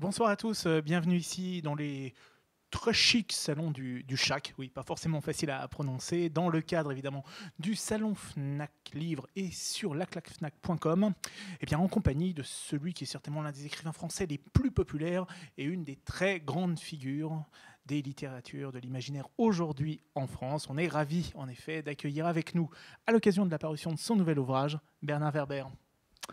Bonsoir à tous, bienvenue ici dans les très chics salons du CHAC, oui, pas forcément facile à prononcer, dans le cadre évidemment du salon Fnac Livre et sur laclacfnac.com, et bien en compagnie de celui qui est certainement l'un des écrivains français les plus populaires et une des très grandes figures des littératures, de l'imaginaire aujourd'hui en France. On est ravis en effet d'accueillir avec nous, à l'occasion de la parution de son nouvel ouvrage, Bernard Werber.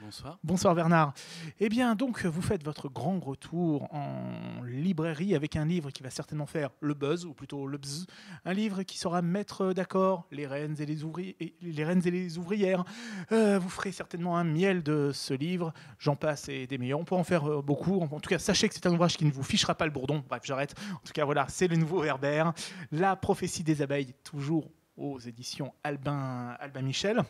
Bonsoir. Bonsoir Bernard. Eh bien donc vous faites votre grand retour en librairie avec un livre qui va certainement faire le buzz, ou plutôt le buzz, un livre qui saura mettre d'accord les reines et les ouvrières. Vous ferez certainement un miel de ce livre, j'en passe et des meilleurs. On peut en faire beaucoup. En tout cas, sachez que c'est un ouvrage qui ne vous fichera pas le bourdon. Bref, j'arrête. En tout cas, voilà, c'est le nouveau Werber. La prophétie des abeilles, toujours aux éditions Albin Michel.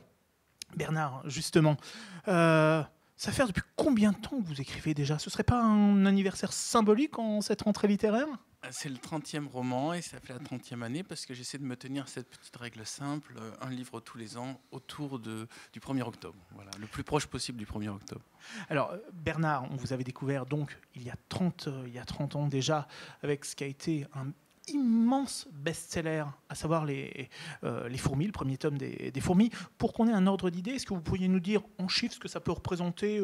Bernard, justement, ça fait depuis combien de temps que vous écrivez déjà? Ce serait pas un anniversaire symbolique en cette rentrée littéraire? C'est le 30e roman et ça fait la 30e année parce que j'essaie de me tenir cette petite règle simple, un livre tous les ans autour du 1er octobre. Voilà, le plus proche possible du 1er octobre. Alors, Bernard, on vous avait découvert donc il y a 30 ans déjà avec ce qui a été un immense best-seller, à savoir les fourmis, le premier tome des fourmis. Pour qu'on ait un ordre d'idée, est-ce que vous pourriez nous dire en chiffres ce que ça peut représenter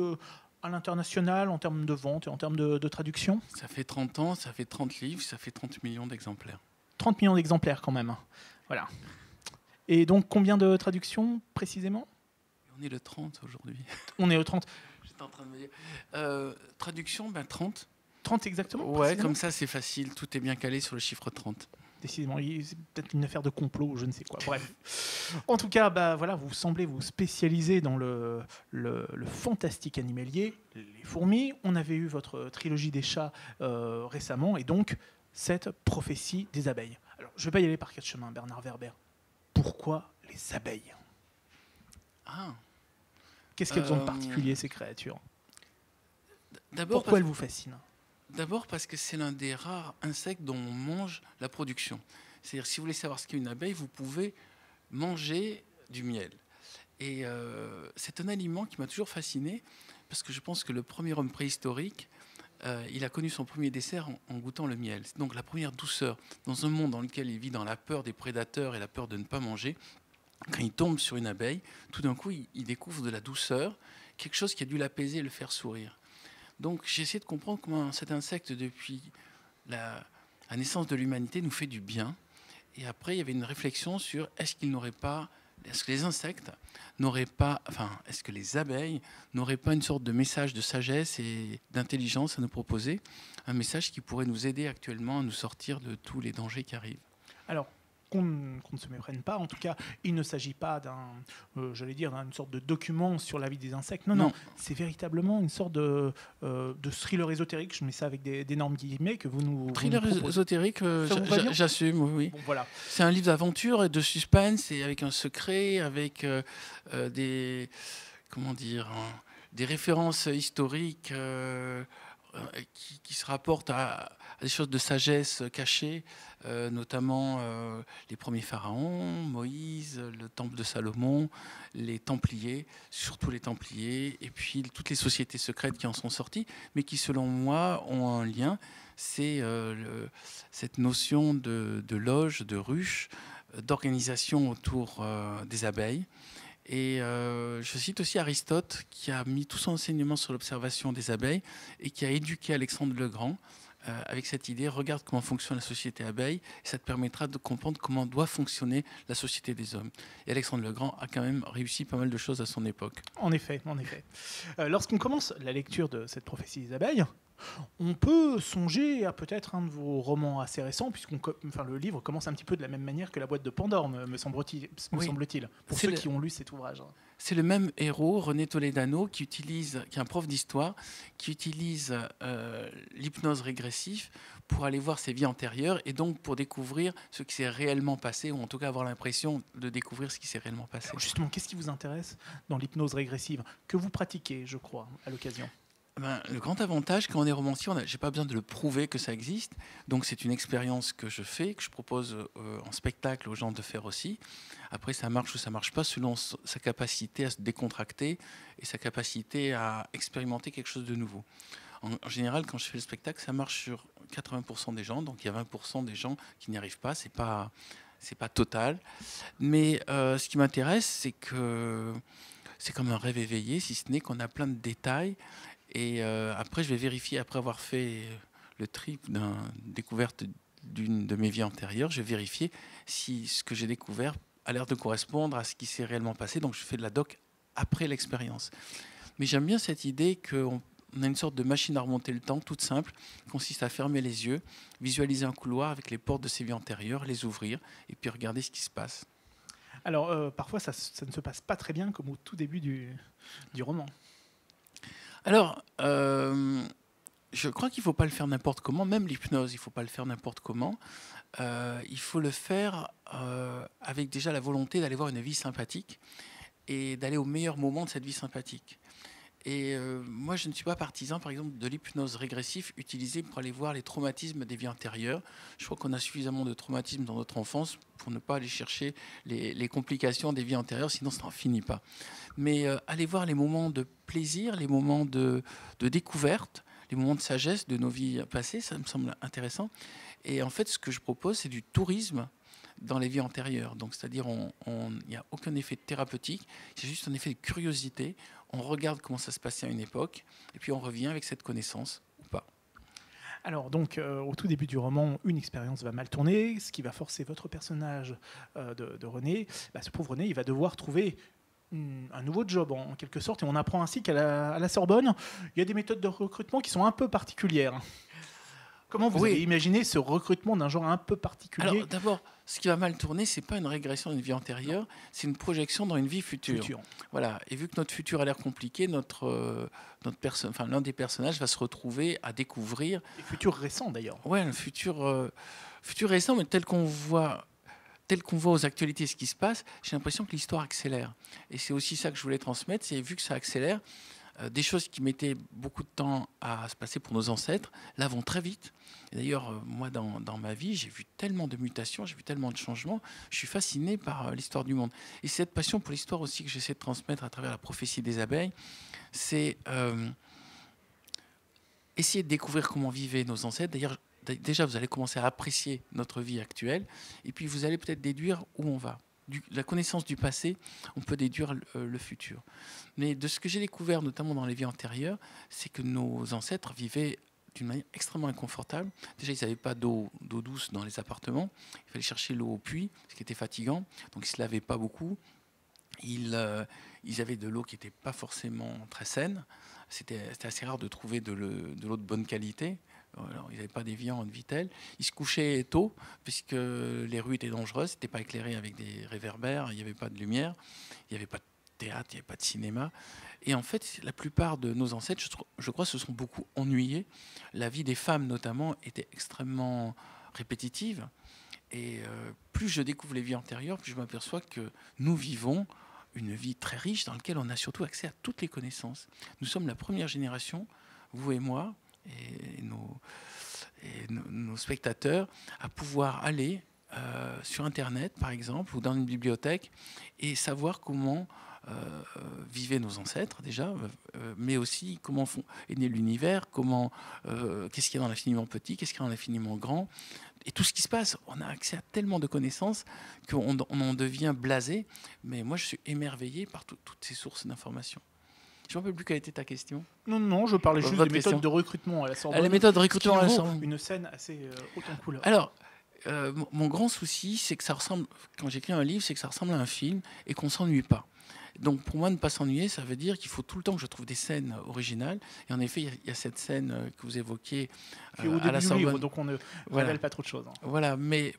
à l'international en termes de vente et en termes de traduction? Ça fait 30 ans, ça fait 30 livres, ça fait 30 millions d'exemplaires. 30 millions d'exemplaires quand même. Voilà. Et donc combien de traductions précisément? On est le 30 aujourd'hui. On est au 30. J'étais en train de me dire. Traduction, 30. 30 exactement? Ouais, comme ça c'est facile, tout est bien calé sur le chiffre 30. Décidément, c'est peut-être une affaire de complot ou je ne sais quoi. Bref. En tout cas, voilà, vous semblez vous spécialiser dans le fantastique animalier, les fourmis. On avait eu votre trilogie des chats récemment, et donc cette prophétie des abeilles. Alors, je ne vais pas y aller par quatre chemins, Bernard Werber. Pourquoi les abeilles? Qu'est-ce qu'elles ont de particulier, ces créatures? Pourquoi elles vous fascinent? D'abord parce que c'est l'un des rares insectes dont on mange la production. C'est-à-dire, si vous voulez savoir ce qu'est une abeille, vous pouvez manger du miel. Et c'est un aliment qui m'a toujours fasciné, parce que je pense que le premier homme préhistorique, il a connu son premier dessert en goûtant le miel. C'est donc la première douceur. Dans un monde dans lequel il vit dans la peur des prédateurs et la peur de ne pas manger, quand il tombe sur une abeille, tout d'un coup, il découvre de la douceur, quelque chose qui a dû l'apaiser et le faire sourire. Donc j'ai essayé de comprendre comment cet insecte, depuis la naissance de l'humanité, nous fait du bien. Et après, il y avait une réflexion sur est-ce que les insectes n'auraient pas, est-ce que les abeilles n'auraient pas une sorte de message de sagesse et d'intelligence à nous proposer, un message qui pourrait nous aider actuellement à nous sortir de tous les dangers qui arrivent. Alors, qu'on ne se méprenne pas. En tout cas, il ne s'agit pas d'une sorte de document sur la vie des insectes. Non. C'est véritablement une sorte de thriller ésotérique. Je mets ça avec d'énormes guillemets que vous nous thriller ésotérique, j'assume, oui. Bon, voilà. C'est un livre d'aventure et de suspense, et avec un secret, avec des références historiques qui se rapportent à des choses de sagesse cachées, notamment les premiers pharaons, Moïse, le temple de Salomon, les Templiers, surtout les Templiers, et puis toutes les sociétés secrètes qui en sont sorties, mais qui, selon moi, ont un lien. C'est cette notion de loge, de ruche, d'organisation autour des abeilles. Et je cite aussi Aristote, qui a mis tout son enseignement sur l'observation des abeilles et qui a éduqué Alexandre le Grand avec cette idée: regarde comment fonctionne la société abeille, et ça te permettra de comprendre comment doit fonctionner la société des hommes. Et Alexandre le Grand a quand même réussi pas mal de choses à son époque. En effet. Lorsqu'on commence la lecture de cette prophétie des abeilles, on peut songer à peut-être un de vos romans assez récents, le livre commence un petit peu de la même manière que La boîte de Pandore, me semble-t-il, pour ceux qui ont lu cet ouvrage. C'est le même héros, René Toledano, qui est un prof d'histoire, qui utilise l'hypnose régressive pour aller voir ses vies antérieures et donc pour découvrir ce qui s'est réellement passé, ou en tout cas avoir l'impression de découvrir ce qui s'est réellement passé. Alors justement, qu'est-ce qui vous intéresse dans l'hypnose régressive, que vous pratiquez, je crois, à l'occasion? Le grand avantage, quand on est romancier, je n'ai pas besoin de le prouver que ça existe. Donc c'est une expérience que je fais, que je propose en spectacle aux gens de faire aussi. Après, ça marche ou ça ne marche pas selon sa capacité à se décontracter et sa capacité à expérimenter quelque chose de nouveau. En général, quand je fais le spectacle, ça marche sur 80% des gens. Donc il y a 20% des gens qui n'y arrivent pas. C'est pas total. Mais ce qui m'intéresse, c'est que c'est comme un rêve éveillé, si ce n'est qu'on a plein de détails. Et après, je vais vérifier, après avoir fait le tri d'une découverte d'une de mes vies antérieures, je vais vérifier si ce que j'ai découvert a l'air de correspondre à ce qui s'est réellement passé. Donc je fais de la doc après l'expérience. Mais j'aime bien cette idée qu'on a une sorte de machine à remonter le temps, toute simple, qui consiste à fermer les yeux, visualiser un couloir avec les portes de ses vies antérieures, les ouvrir, et puis regarder ce qui se passe. Alors, parfois, ça ne se passe pas très bien, comme au tout début du roman. Alors, je crois qu'il ne faut pas le faire n'importe comment, même l'hypnose, il ne faut pas le faire n'importe comment. Il faut le faire avec déjà la volonté d'aller voir une vie sympathique et d'aller au meilleur moment de cette vie sympathique. Et moi, je ne suis pas partisan, par exemple, de l'hypnose régressive utilisée pour aller voir les traumatismes des vies antérieures. Je crois qu'on a suffisamment de traumatismes dans notre enfance pour ne pas aller chercher les complications des vies antérieures, sinon ça n'en finit pas. Mais aller voir les moments de plaisir, les moments de découverte, les moments de sagesse de nos vies passées, ça me semble intéressant. Et en fait, ce que je propose, c'est du tourisme dans les vies antérieures. Donc, c'est-à-dire, il n'y a aucun effet thérapeutique, c'est juste un effet de curiosité. On regarde comment ça se passait à une époque, et puis on revient avec cette connaissance ou pas. Alors, donc, au tout début du roman, une expérience va mal tourner, ce qui va forcer votre personnage de René. Ce pauvre René, il va devoir trouver un nouveau job, en quelque sorte, et on apprend ainsi qu'à la Sorbonne, il y a des méthodes de recrutement qui sont un peu particulières. Comment vous avez imaginé ce recrutement d'un genre un peu particulier? Alors d'abord, ce qui va mal tourner, c'est pas une régression d'une vie antérieure, c'est une projection dans une vie future. Voilà. Et vu que notre futur a l'air compliqué, l'un des personnages va se retrouver à découvrir. Et futur récent d'ailleurs. Ouais, un futur récent, mais tel qu'on voit aux actualités ce qui se passe, j'ai l'impression que l'histoire accélère. Et c'est aussi ça que je voulais transmettre, c'est vu que ça accélère, des choses qui mettaient beaucoup de temps à se passer pour nos ancêtres, là vont très vite. Et d'ailleurs, moi, dans ma vie, j'ai vu tellement de mutations, j'ai vu tellement de changements, je suis fasciné par l'histoire du monde. Et cette passion pour l'histoire aussi que j'essaie de transmettre à travers la prophétie des abeilles, c'est essayer de découvrir comment vivaient nos ancêtres. D'ailleurs, déjà, vous allez commencer à apprécier notre vie actuelle, et puis vous allez peut-être déduire où on va. La connaissance du passé, on peut déduire le futur. Mais de ce que j'ai découvert, notamment dans les vies antérieures, c'est que nos ancêtres vivaient d'une manière extrêmement inconfortable. Déjà, ils n'avaient pas d'eau douce dans les appartements. Il fallait chercher l'eau au puits, ce qui était fatigant. Donc, ils ne se lavaient pas beaucoup. Ils avaient de l'eau qui n'était pas forcément très saine. C'était assez rare de trouver de l'eau de bonne qualité. Alors, ils n'avaient pas d'évian de Vitel. Ils se couchaient tôt, puisque les rues étaient dangereuses. Ce n'était pas éclairé avec des réverbères. Il n'y avait pas de lumière. Il n'y avait pas de théâtre, il n'y avait pas de cinéma. Et en fait, la plupart de nos ancêtres, je crois, se sont beaucoup ennuyés. La vie des femmes, notamment, était extrêmement répétitive. Et plus je découvre les vies antérieures, plus je m'aperçois que nous vivons une vie très riche dans laquelle on a surtout accès à toutes les connaissances. Nous sommes la première génération, vous et moi, et nos spectateurs, à pouvoir aller sur Internet, par exemple, ou dans une bibliothèque, et savoir comment vivaient nos ancêtres, déjà, mais aussi comment est né l'univers, qu'est-ce qu'il y a dans l'infiniment petit, qu'est-ce qu'il y a dans l'infiniment grand, et tout ce qui se passe. On a accès à tellement de connaissances qu'on en devient blasé, mais moi, je suis émerveillé par toutes ces sources d'informations. Je ne me rappelle plus quelle était ta question. Non, je parlais juste des méthodes de recrutement à la Sorbonne. Les méthodes de recrutement à la Sorbonne. Une scène assez haute en couleur. Alors, mon grand souci, c'est que ça ressemble, quand j'écris un livre, c'est que ça ressemble à un film et qu'on ne s'ennuie pas. Donc pour moi, ne pas s'ennuyer, ça veut dire qu'il faut tout le temps que je trouve des scènes originales. Et en effet, il y a cette scène que vous évoquiez à la Sorbonne. Livre, donc on ne révèle pas trop de choses. Voilà, mais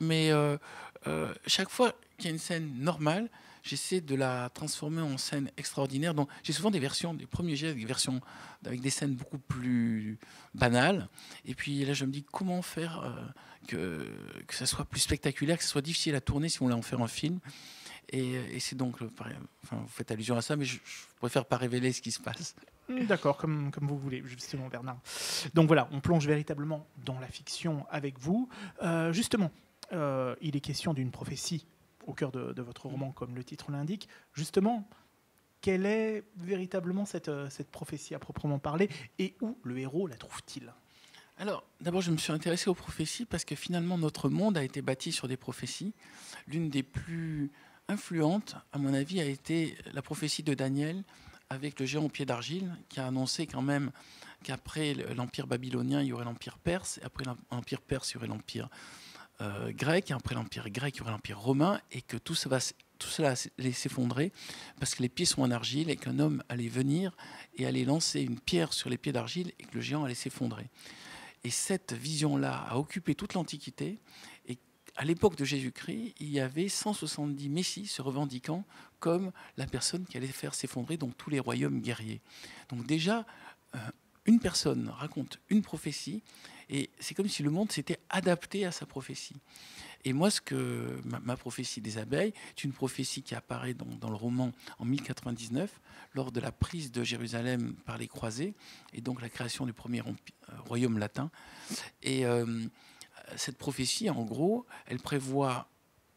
chaque fois qu'il y a une scène normale, j'essaie de la transformer en scène extraordinaire. Donc, j'ai souvent des premiers jets, des versions avec des scènes beaucoup plus banales. Et puis là, je me dis comment faire que ça soit plus spectaculaire, que ça soit difficile à tourner si on voulait en faire un film. Et c'est donc, vous faites allusion à ça, mais je préfère pas révéler ce qui se passe. D'accord, comme vous voulez, justement, Bernard. Donc voilà, on plonge véritablement dans la fiction avec vous. Justement, il est question d'une prophétie au cœur de votre roman, comme le titre l'indique. Justement, quelle est véritablement cette prophétie à proprement parler et où le héros la trouve-t-il? Alors, d'abord, je me suis intéressé aux prophéties parce que finalement, notre monde a été bâti sur des prophéties. L'une des plus influentes, à mon avis, a été la prophétie de Daniel avec le géant au pied d'argile, qui a annoncé quand même qu'après l'Empire babylonien, il y aurait l'Empire perse, et après l'Empire perse, il y aurait l'Empire grec, et après l'Empire grec, il y aurait l'Empire romain, et que tout cela allait s'effondrer parce que les pieds sont en argile et qu'un homme allait venir et allait lancer une pierre sur les pieds d'argile et que le géant allait s'effondrer. Et cette vision-là a occupé toute l'Antiquité. Et à l'époque de Jésus-Christ, il y avait 170 messies se revendiquant comme la personne qui allait faire s'effondrer donc tous les royaumes guerriers. Donc déjà, une personne raconte une prophétie et c'est comme si le monde s'était adapté à sa prophétie. Et moi, ma prophétie des abeilles est une prophétie qui apparaît dans le roman en 1099, lors de la prise de Jérusalem par les croisés, et donc la création du premier royaume latin. Et cette prophétie, en gros, elle prévoit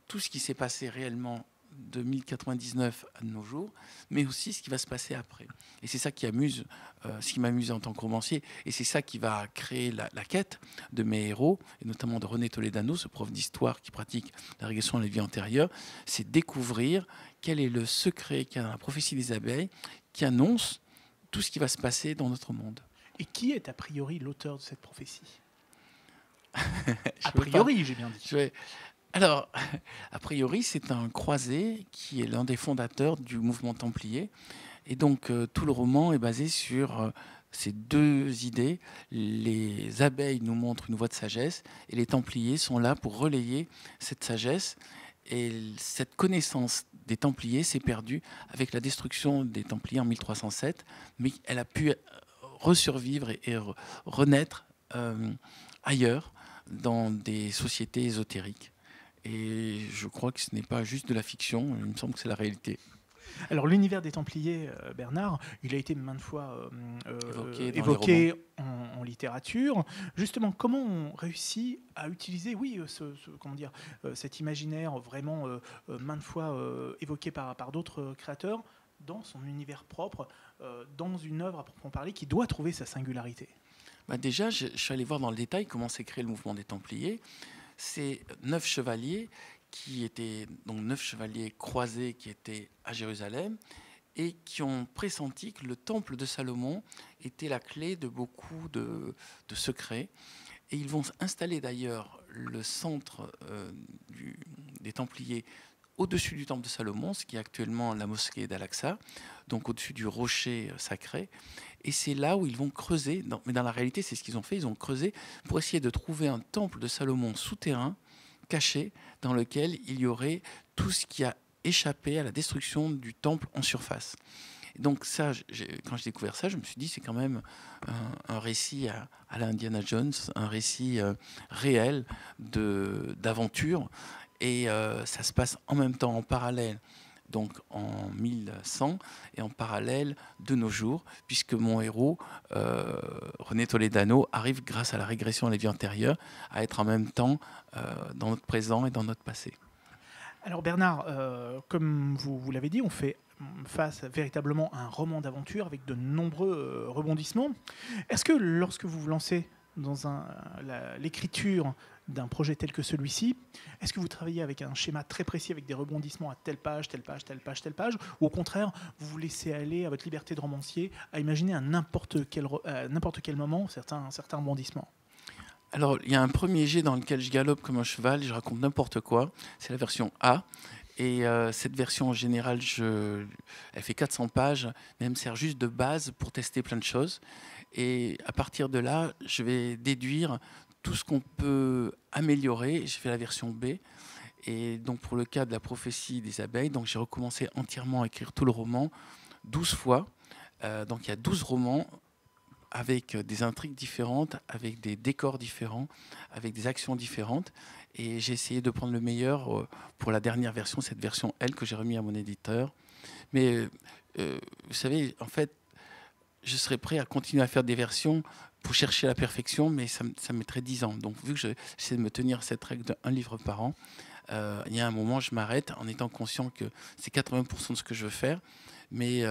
tout ce qui s'est passé réellement de 1099 à nos jours, mais aussi ce qui va se passer après. Et c'est ça qui ce qui m'amuse en tant que romancier, et c'est ça qui va créer la quête de mes héros, et notamment de René Toledano, ce prof d'histoire qui pratique la régression à la vie antérieure, c'est découvrir quel est le secret qu'il y a dans la prophétie des abeilles qui annonce tout ce qui va se passer dans notre monde. Et qui est a priori l'auteur de cette prophétie? A priori, j'ai bien dit. Alors, a priori, c'est un croisé qui est l'un des fondateurs du mouvement templier. Et donc, tout le roman est basé sur ces deux idées. Les abeilles nous montrent une voie de sagesse et les templiers sont là pour relayer cette sagesse. Et cette connaissance des templiers s'est perdue avec la destruction des templiers en 1307, mais elle a pu ressurvivre et renaître ailleurs, dans des sociétés ésotériques. Et je crois que ce n'est pas juste de la fiction, il me semble que c'est la réalité. Alors l'univers des Templiers, Bernard, il a été maintes fois évoqué en littérature. Justement, comment on réussit à utiliser, oui, cet imaginaire vraiment maintes fois évoqué par d'autres créateurs dans son univers propre, dans une œuvre à proprement parler qui doit trouver sa singularité? Déjà, je suis allé voir dans le détail comment s'est créé le mouvement des Templiers. C'est 9 chevaliers qui étaient donc 9 chevaliers croisés qui étaient à Jérusalem et qui ont pressenti que le temple de Salomon était la clé de beaucoup de secrets. Et ils vont installer d'ailleurs le centre des Templiers au-dessus du temple de Salomon, ce qui est actuellement la mosquée d'Al-Aqsa, donc au-dessus du rocher sacré. Et c'est là où ils vont creuser, mais dans la réalité, c'est ce qu'ils ont fait, ils ont creusé pour essayer de trouver un temple de Salomon souterrain, caché, dans lequel il y aurait tout ce qui a échappé à la destruction du temple en surface. Et donc ça, quand j'ai découvert ça, je me suis dit, c'est quand même un récit à la Indiana Jones, un récit réel d'aventure. Et ça se passe en même temps, en parallèle, donc en 1100, et en parallèle de nos jours, puisque mon héros, René Toledano, arrive, grâce à la régression à la vie antérieure, à être en même temps dans notre présent et dans notre passé. Alors Bernard, comme vous l'avez dit, on fait face véritablement à un roman d'aventure avec de nombreux rebondissements. Est-ce que lorsque vous vous lancez dans l'écriture d'un projet tel que celui-ci, est-ce que vous travaillez avec un schéma très précis, avec des rebondissements à telle page, telle page, telle page, telle page, ou au contraire, vous vous laissez aller à votre liberté de romancier, à imaginer à n'importe quel moment certains rebondissements? Alors, il y a un premier jet dans lequel je galope comme un cheval, je raconte n'importe quoi, c'est la version A. Et cette version, en général, elle fait 400 pages, mais elle me sert juste de base pour tester plein de choses. Et à partir de là, je vais déduire tout ce qu'on peut améliorer. J'ai fait la version B. Et donc, pour le cas de la prophétie des abeilles, donc j'ai recommencé entièrement à écrire tout le roman 12 fois. Donc, il y a 12 romans avec des intrigues différentes, avec des décors différents, avec des actions différentes. Et j'ai essayé de prendre le meilleur pour la dernière version, cette version L que j'ai remis à mon éditeur. Mais vous savez, en fait, je serais prêt à continuer à faire des versions pour chercher la perfection, mais ça mettrait 10 ans. Donc, vu que j'essaie de me tenir à cette règle d'un livre par an, il y a un moment, je m'arrête en étant conscient que c'est 80% de ce que je veux faire. mais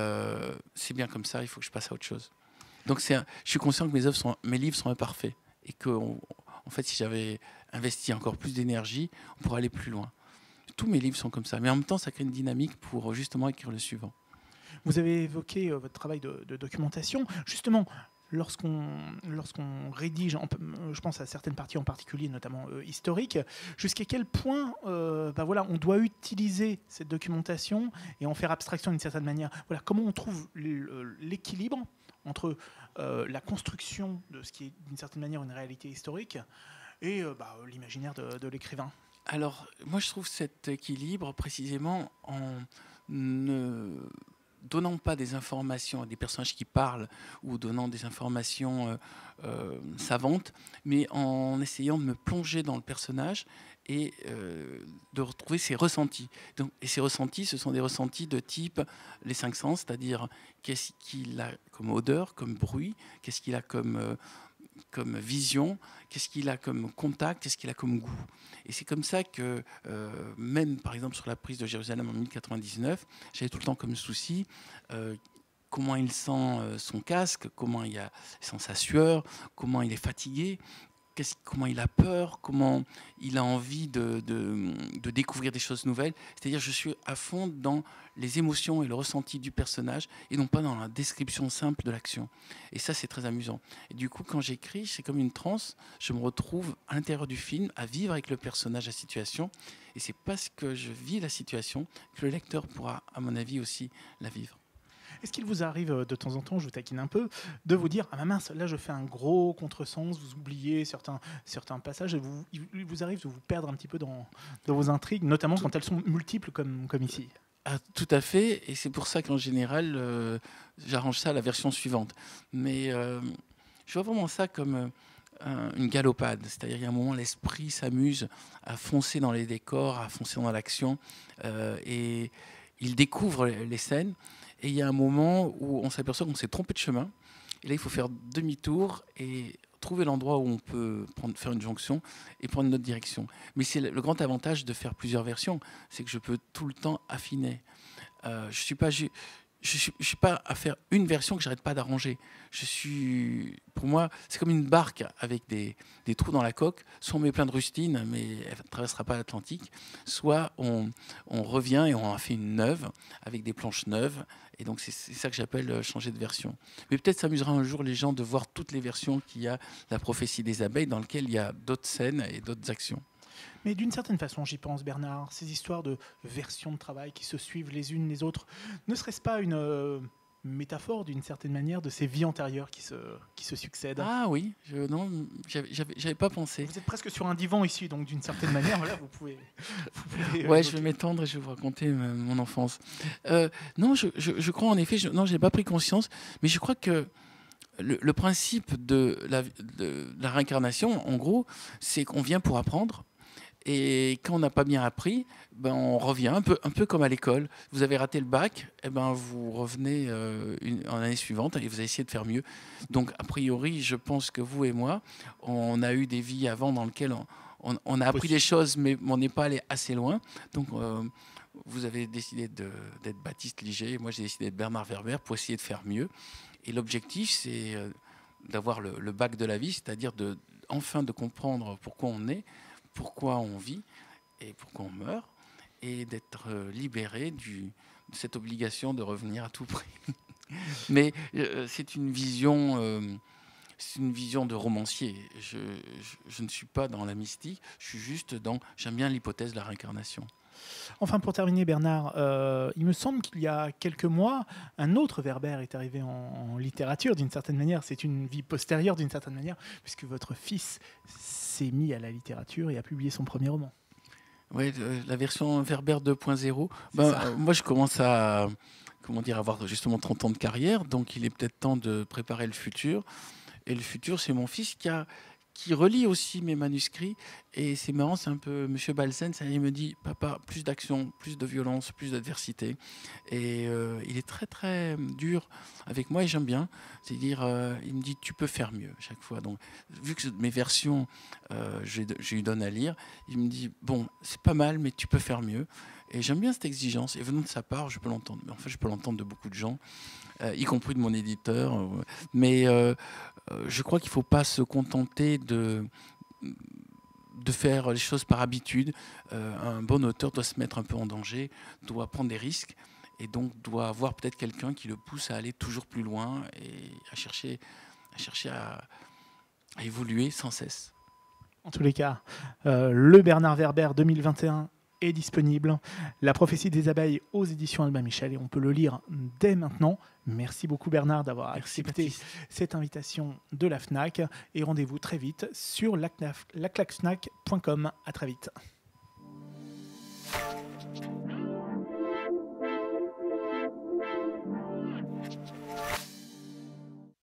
c'est bien comme ça, il faut que je passe à autre chose. Donc je suis conscient que mes livres sont imparfaits et que en fait, si j'avais investi encore plus d'énergie, on pourrait aller plus loin. Tous mes livres sont comme ça, mais en même temps, ça crée une dynamique pour justement écrire le suivant. Vous avez évoqué votre travail de documentation. Justement, lorsqu'on rédige, je pense à certaines parties en particulier, notamment historiques, jusqu'à quel point voilà, on doit utiliser cette documentation et en faire abstraction d'une certaine manière. Voilà, comment on trouve l'équilibre entre la construction de ce qui est d'une certaine manière une réalité historique et l'imaginaire de l'écrivain. Alors, moi, je trouve cet équilibre précisément en ne donnant pas des informations à des personnages qui parlent ou donnant des informations savantes, mais en essayant de me plonger dans le personnage et de retrouver ses ressentis. Et ces ressentis, ce sont des ressentis de type les 5 sens, c'est-à-dire qu'est-ce qu'il a comme odeur, comme bruit, qu'est-ce qu'il a comme vision, qu'est-ce qu'il a comme contact, qu'est-ce qu'il a comme goût. Et c'est comme ça que, même par exemple sur la prise de Jérusalem en 1099, j'avais tout le temps comme souci comment il sent son casque, comment il sent sa sueur, comment il est fatigué, comment il a peur, comment il a envie de découvrir des choses nouvelles. C'est-à-dire je suis à fond dans les émotions et le ressenti du personnage et non pas dans la description simple de l'action. Et ça, c'est très amusant. Et du coup, quand j'écris, c'est comme une transe. Je me retrouve à l'intérieur du film à vivre avec le personnage, la situation. Et c'est parce que je vis la situation que le lecteur pourra, à mon avis, aussi la vivre. Est-ce qu'il vous arrive de temps en temps, je vous taquine un peu, de vous dire « Ah ma mince, là je fais un gros contresens, vous oubliez certains passages, et il vous arrive de vous perdre un petit peu dans vos intrigues, notamment quand elles sont multiples comme ici ?» Ah, tout à fait, et c'est pour ça qu'en général, j'arrange ça à la version suivante. Mais je vois vraiment ça comme une galopade, c'est-à-dire il y a un moment, l'esprit s'amuse à foncer dans les décors, à foncer dans l'action, et il découvre les scènes. Et il y a un moment où on s'aperçoit qu'on s'est trompé de chemin. Et là, il faut faire demi-tour et trouver l'endroit où on peut faire une jonction et prendre une autre direction. Mais c'est le grand avantage de faire plusieurs versions, c'est que je peux tout le temps affiner. Je suis pas à faire une version que j'arrête pas d'arranger. Pour moi, c'est comme une barque avec des trous dans la coque. Soit on met plein de rustines, mais elle ne traversera pas l'Atlantique. Soit on revient et on en fait une neuve avec des planches neuves. Et donc c'est ça que j'appelle changer de version. Mais peut-être s'amusera un jour les gens de voir toutes les versions qu'il y a de la prophétie des abeilles, dans lesquelles il y a d'autres scènes et d'autres actions. Mais d'une certaine façon, j'y pense, Bernard, ces histoires de versions de travail qui se suivent les unes les autres, ne serait-ce pas une métaphore d'une certaine manière de ces vies antérieures qui se succèdent? Ah oui, non, j'avais pas pensé. Vous êtes presque sur un divan ici, donc d'une certaine manière, voilà, vous pouvez ouais, je vais m'étendre et je vais vous raconter mon enfance. Non, je crois en effet, non, j'ai pas pris conscience, mais je crois que le principe de la réincarnation, en gros, c'est qu'on vient pour apprendre. Et quand on n'a pas bien appris, ben on revient un peu comme à l'école. Vous avez raté le bac, et ben vous revenez en année suivante et vous allez essayer de faire mieux. Donc a priori, je pense que vous et moi, on a eu des vies avant dans lesquelles on a appris des choses, mais on n'est pas allé assez loin. Donc vous avez décidé d'être Baptiste Liger, et moi j'ai décidé d'être Bernard Werber pour essayer de faire mieux. Et l'objectif, c'est d'avoir le bac de la vie, c'est-à-dire enfin de comprendre pourquoi on est, pourquoi on vit et pourquoi on meurt, et d'être libéré de cette obligation de revenir à tout prix. Mais c'est une vision de romancier. Je ne suis pas dans la mystique, je suis juste j'aime bien l'hypothèse de la réincarnation. Enfin, pour terminer, Bernard, il me semble qu'il y a quelques mois, un autre Werber est arrivé en littérature, d'une certaine manière. C'est une vie postérieure, d'une certaine manière, puisque votre fils s'est mis à la littérature et a publié son premier roman. Oui, la version Werber 2.0. Moi, je commence à avoir justement 30 ans de carrière, donc il est peut-être temps de préparer le futur. Et le futur, c'est mon fils qui relit aussi mes manuscrits. Et c'est marrant, c'est un peu Monsieur Balsen, il me dit « Papa, plus d'action, plus de violence, plus d'adversité ». Et il est très très dur avec moi et j'aime bien. C'est-à-dire, il me dit « Tu peux faire mieux » chaque fois. Donc, vu que mes versions, je lui donne à lire, il me dit « Bon, c'est pas mal, mais tu peux faire mieux ». Et j'aime bien cette exigence. Et venant de sa part, je peux l'entendre. Mais en fait, je peux l'entendre de beaucoup de gens, y compris de mon éditeur. Mais je crois qu'il ne faut pas se contenter de faire les choses par habitude. Un bon auteur doit se mettre un peu en danger, doit prendre des risques, et donc doit avoir peut-être quelqu'un qui le pousse à aller toujours plus loin et à chercher à évoluer sans cesse. En tous les cas, le Bernard Werber 2021 est disponible. La prophétie des abeilles aux éditions Albin Michel, et on peut le lire dès maintenant. Merci beaucoup Bernard d'avoir accepté cette invitation de la FNAC, et rendez-vous très vite sur laclacfnac.com. À très vite.